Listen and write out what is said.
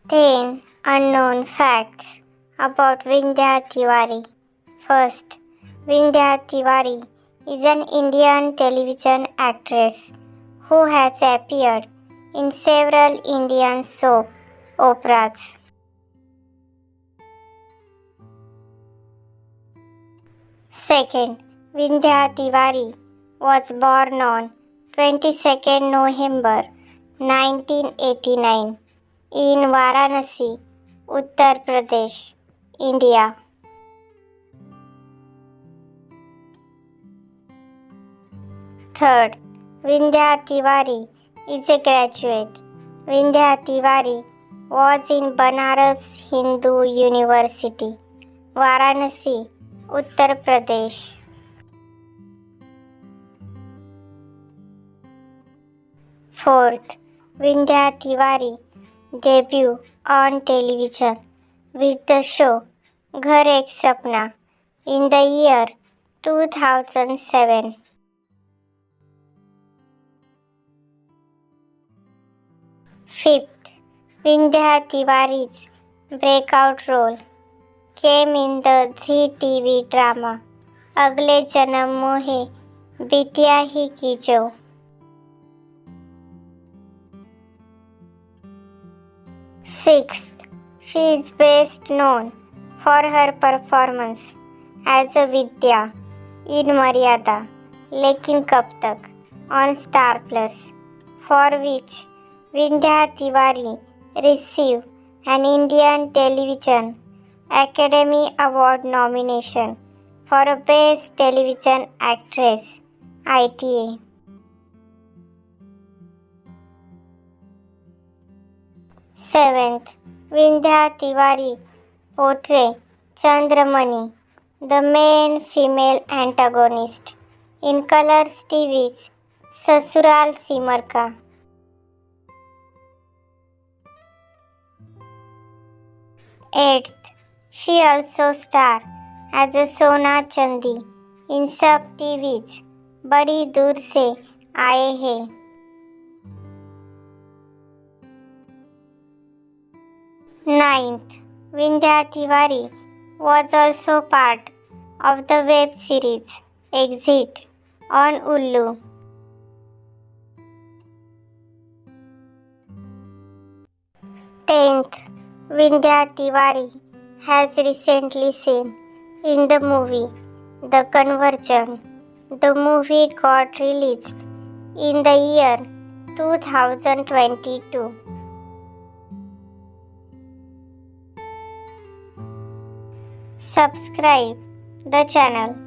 10 unknown facts about Vindhya Tiwari. First, Vindhya Tiwari is an Indian television actress who has appeared in several Indian soap operas. Second, Vindhya Tiwari was born on 22nd November 1989 in Varanasi, Uttar Pradesh, India. Third, Vindhya Tiwari is a graduate. Vindhya Tiwari was in Banaras Hindu University, Varanasi, Uttar Pradesh. Fourth, Vindhya Tiwari debuted on television with the show Ghar Ek Sapna in the year 2007. Fifth, Vindhya Tiwari's breakout role came in the Zee TV drama Agle Janam Mohe Bitiya Hi Ki Jo. Sixth, she is best known for her performance as a Vidya in Maryada Lekin Kab Tak on Star Plus, for which Vindhya Tiwari received an Indian Television Academy Award nomination for a Best Television Actress ITA. Seventh, Vindhya Tiwari portrayed Chandramani, the main female antagonist, in Colors TV's Sasural Simar Ka. Eighth, she also starred as a Sona Chandi in Sab TV's Badi Dur Se Aaye Hai. Ninth, Vindhya Tiwari was also part of the web series Exit on Ullu. 10th, Vindhya Tiwari has recently seen in the movie The Conversion. The movie got released in the year 2022. Subscribe the channel.